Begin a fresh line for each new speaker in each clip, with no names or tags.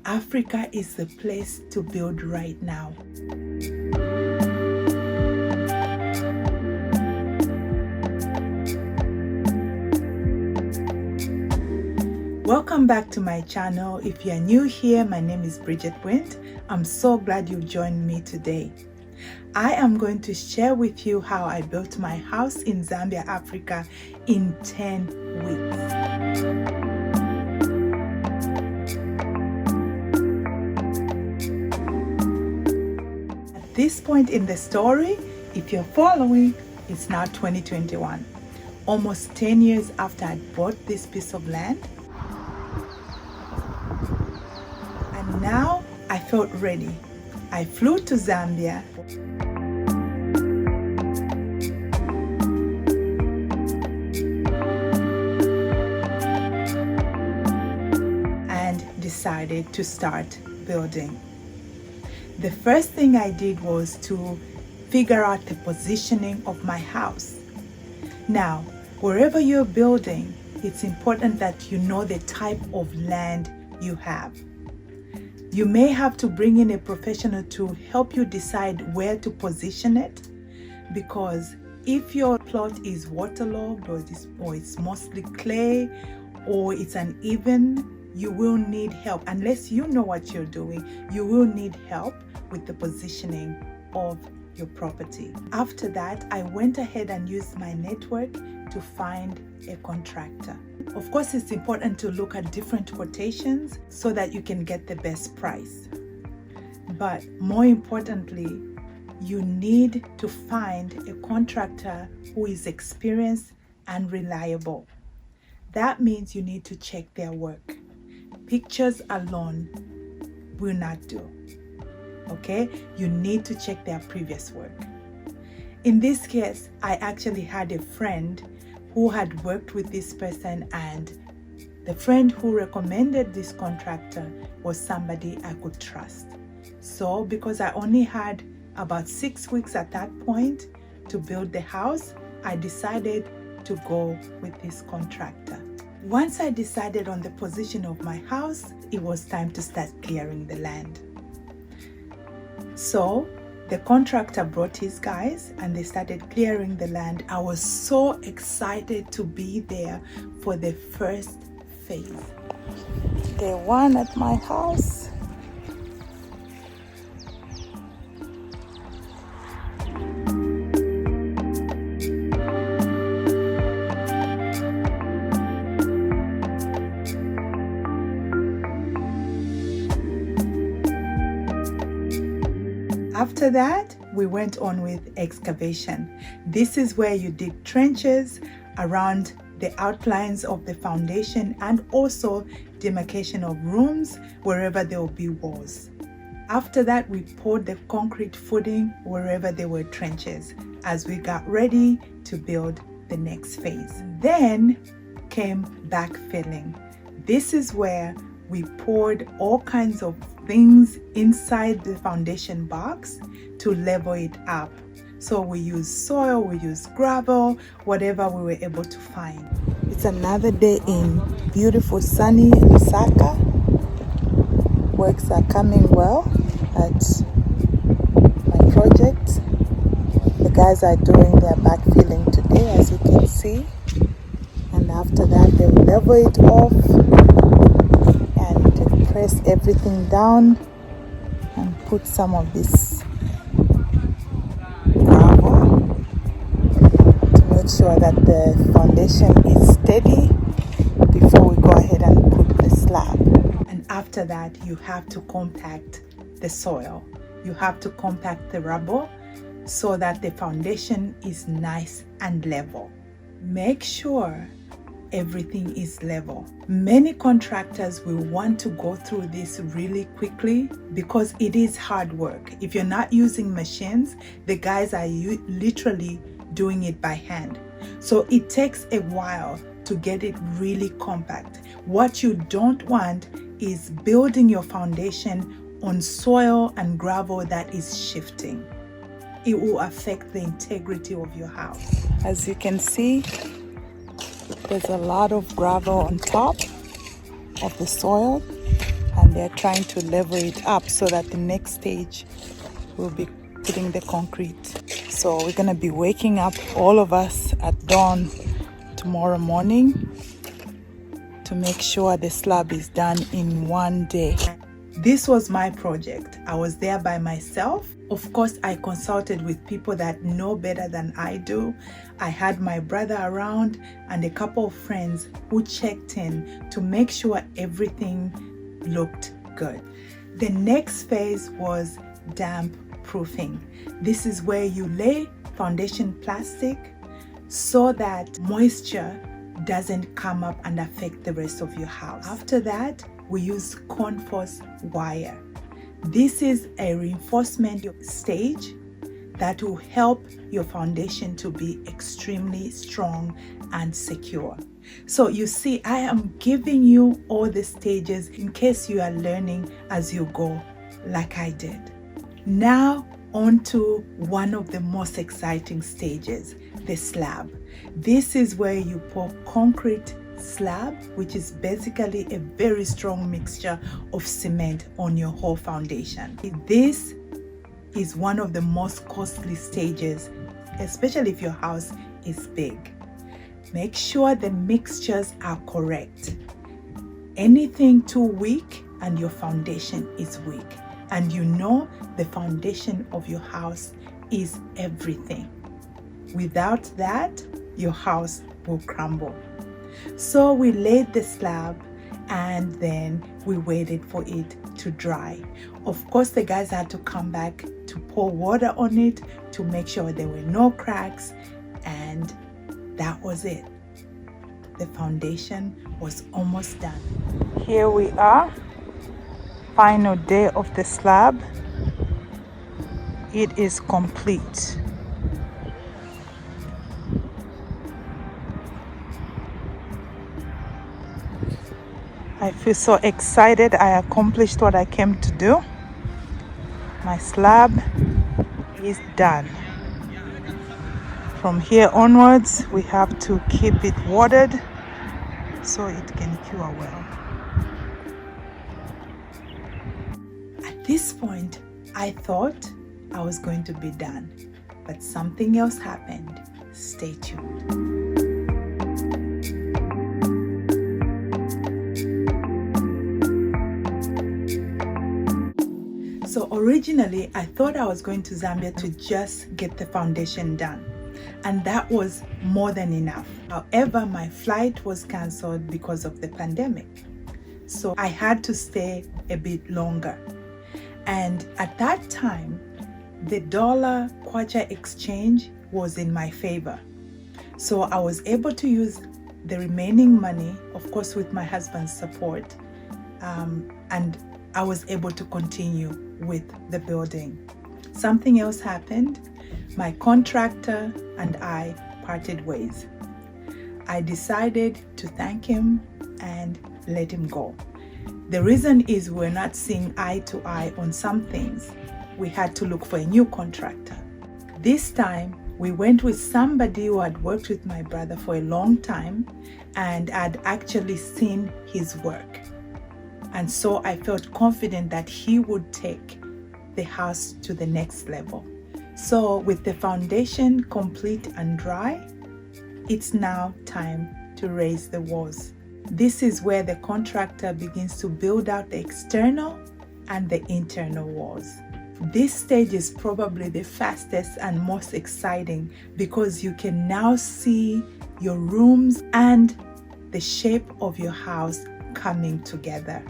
Africa is the place to build right now. Welcome back to my channel. If you are new here, my name is Bridget Wint. I'm so glad you've joined me today. I am going to share with you how I built my house in Zambia, Africa in 10 weeks. At this point in the story, if you're following, it's now 2021. Almost 10 years after I bought this piece of land. And now I felt ready. I flew to Zambia and decided to start building. The first thing I did was to figure out the positioning of my house. Now, wherever you're building, it's important that you know the type of land you have. You may have to bring in a professional to help you decide where to position it, because if your plot is waterlogged or it's mostly clay or it's uneven, you will need help. Unless you know what you're doing, you will need help with the positioning of your property. After that, I went ahead and used my network to find a contractor. Of course, it's important to look at different quotations so that you can get the best price. But more importantly, you need to find a contractor who is experienced and reliable. That means you need to check their work. Pictures alone will not do. Okay? You need to check their previous work. In this case, I actually had a friend who had worked with this person, and the friend who recommended this contractor was somebody I could trust. So because I only had about 6 weeks at that point to build the house, I decided to go with this contractor. Once I decided on the position of my house, it was time to start clearing the land. So the contractor brought his guys and they started clearing the land. I was so excited to be there for the first phase. Day one at my house. After that, we went on with excavation. This is where you dig trenches around the outlines of the foundation and also demarcation of rooms wherever there will be walls. After that, we poured the concrete footing wherever there were trenches as we got ready to build the next phase. Then came backfilling. This is where we poured all kinds of things inside the foundation box to level it up. So we use soil, we use gravel, whatever we were able to find. It's another day in beautiful sunny Lusaka. Works are coming well at my project. The guys are doing their backfilling today, as you can see. And after that, they'll level it off and press everything down and put some of this gravel to make sure that the foundation is steady before we go ahead and put the slab. And after that, you have to compact the soil. You have to compact the rubble so that the foundation is nice and level. Make sure everything is level. Many contractors will want to go through this really quickly because it is hard work. If you're not using machines, the guys are literally doing it by hand. So it takes a while to get it really compact. What you don't want is building your foundation on soil and gravel that is shifting. It will affect the integrity of your house. As you can see, there's a lot of gravel on top of the soil, and they're trying to level it up so that the next stage will be putting the concrete. So we're gonna be waking up, all of us, at dawn tomorrow morning to make sure the slab is done in one day. This was my project. I was there by myself. Of course, I consulted with people that know better than I do. I had my brother around and a couple of friends who checked in to make sure everything looked good. The next phase was damp proofing. This is where you lay foundation plastic so that moisture doesn't come up and affect the rest of your house. After that, we use conforce wire. This is a reinforcement stage that will help your foundation to be extremely strong and secure. So you see, I am giving you all the stages in case you are learning as you go, like I did. Now on to one of the most exciting stages, the slab. This is where you pour concrete slab, which is basically a very strong mixture of cement on your whole foundation. This is one of the most costly stages, especially if your house is big. Make sure the mixtures are correct. Anything too weak and your foundation is weak, and you know the foundation of your house is everything. Without that, your house will crumble. So we laid the slab and then we waited for it to dry. Of course, the guys had to come back to pour water on it to make sure there were no cracks, and that was it. The foundation was almost done. Here we are, final day of the slab. It is complete. I feel so excited. I accomplished what I came to do. My slab is done. From here onwards, we have to keep it watered so it can cure well. At this point, I thought I was going to be done, but something else happened. Stay tuned. So originally, I thought I was going to Zambia to just get the foundation done, and that was more than enough. However, my flight was cancelled because of the pandemic, so I had to stay a bit longer. And at that time, the dollar kwacha exchange was in my favor, so I was able to use the remaining money, of course with my husband's support, and I was able to continue with the building. Something else happened. My contractor and I parted ways. I decided to thank him and let him go. The reason is we're not seeing eye to eye on some things. We had to look for a new contractor. This time we went with somebody who had worked with my brother for a long time and had actually seen his work. And so I felt confident that he would take the house to the next level. So with the foundation complete and dry, it's now time to raise the walls. This is where the contractor begins to build out the external and the internal walls. This stage is probably the fastest and most exciting because you can now see your rooms and the shape of your house coming together.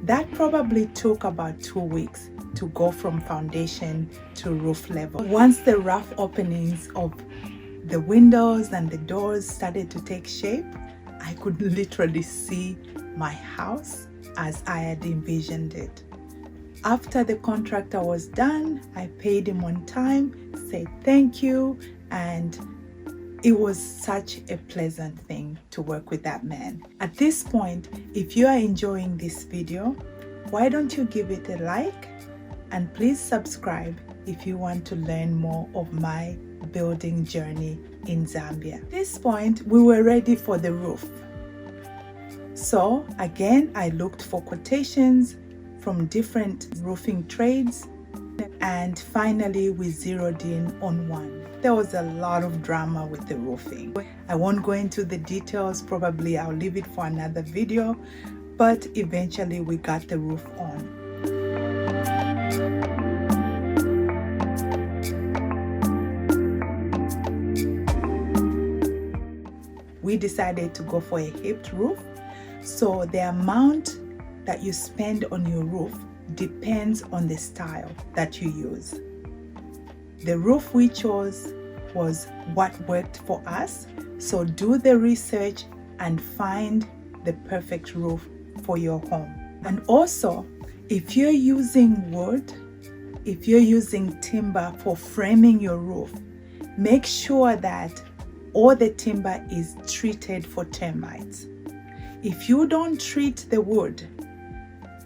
That probably took about 2 weeks to go from foundation to roof level. Once the rough openings of the windows and the doors started to take shape, I could literally see my house as I had envisioned it. After the contractor was done, I paid him on time, said thank you, and it was such a pleasant thing to work with that man. At this point, if you are enjoying this video, why don't you give it a like, and please subscribe if you want to learn more of my building journey in Zambia. At this point, we were ready for the roof. So again, I looked for quotations from different roofing trades, and finally we zeroed in on one. There was a lot of drama with the roofing. I won't go into the details, probably I'll leave it for another video, but eventually we got the roof on. We decided to go for a hipped roof, so the amount that you spend on your roof depends on the style that you use. The roof we chose was what worked for us, so do the research and find the perfect roof for your home. And also, if you're using wood, if you're using timber for framing your roof, make sure that all the timber is treated for termites. If you don't treat the wood,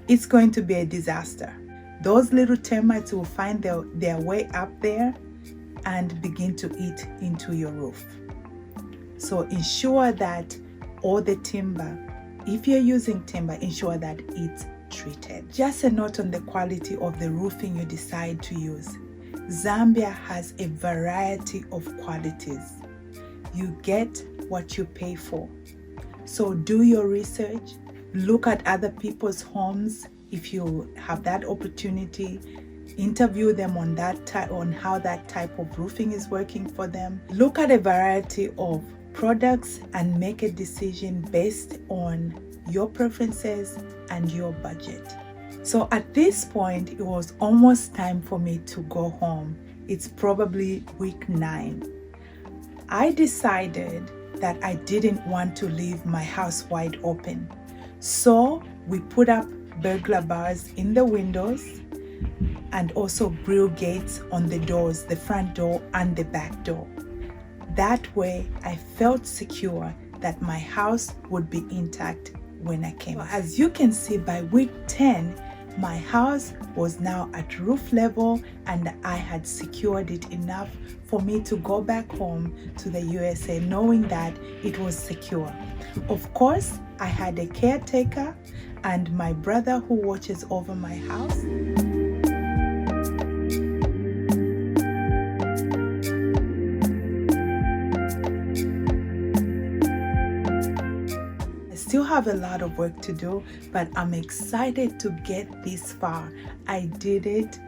it's going to be a disaster. Those little termites will find their way up there and begin to eat into your roof. So ensure that all the timber, if you're using timber, ensure that it's treated. Just a note on the quality of the roofing you decide to use. Zambia has a variety of qualities. You get what you pay for. So do your research, look at other people's homes if you have that opportunity, interview them on how that type of roofing is working for them. Look at a variety of products and make a decision based on your preferences and your budget. So at this point, it was almost time for me to go home. It's probably week 9. I decided that I didn't want to leave my house wide open. So we put up burglar bars in the windows and also grill gates on the doors, the front door and the back door. That way I felt secure that my house would be intact when I came. As you can see, by week 10, my house was now at roof level and I had secured it enough for me to go back home to the USA knowing that it was secure. Of course, I had a caretaker and my brother who watches over my house. Still have a lot of work to do, but I'm excited to get this far. I did it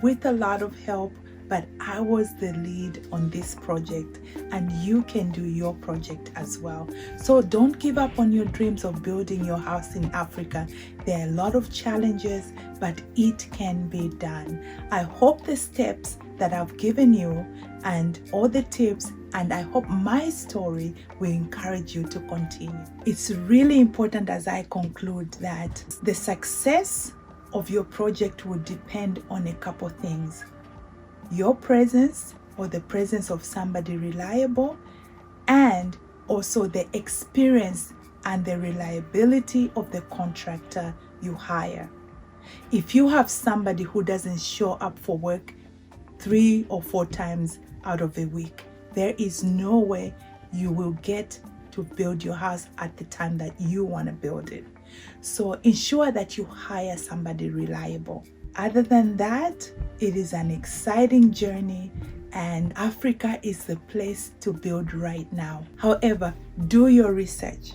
with a lot of help, but I was the lead on this project, and you can do your project as well. So don't give up on your dreams of building your house in Africa. There are a lot of challenges, but it can be done. I hope the steps that I've given you and all the tips, and I hope my story will encourage you to continue. It's really important as I conclude that the success of your project will depend on a couple things. Your presence or the presence of somebody reliable, and also the experience and the reliability of the contractor you hire. If you have somebody who doesn't show up for work 3 or 4 times out of a week, there is no way you will get to build your house at the time that you want to build it. So ensure that you hire somebody reliable. Other than that, it is an exciting journey, and Africa is the place to build right now. However, do your research.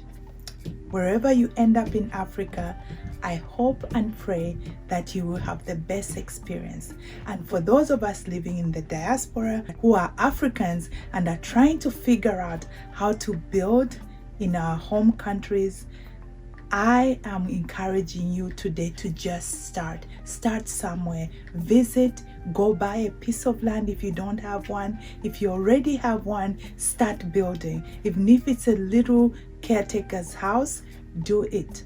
Wherever you end up in Africa, I hope and pray that you will have the best experience. And for those of us living in the diaspora who are Africans and are trying to figure out how to build in our home countries, I am encouraging you today to just start somewhere. Visit, go buy a piece of land if you don't have one. If you already have one, start building. Even if it's a little caretaker's house, do it.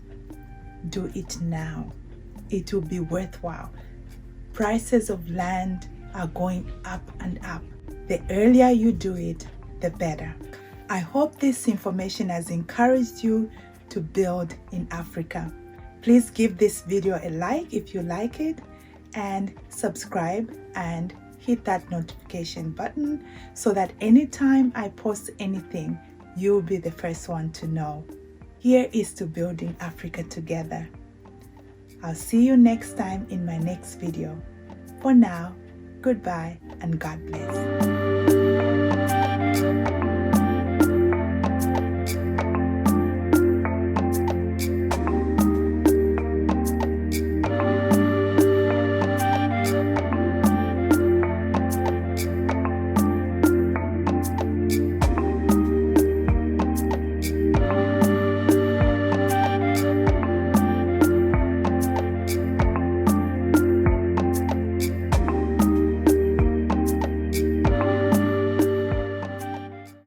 Do it now. It will be worthwhile. Prices of land are going up and up. The earlier you do it, the better. I hope this information has encouraged you to build in Africa. Please give this video a like if you like it, and subscribe and hit that notification button so that anytime I post anything, you'll be the first one to know. Here is to building Africa together. I'll see you next time in my next video. For now, goodbye and God bless.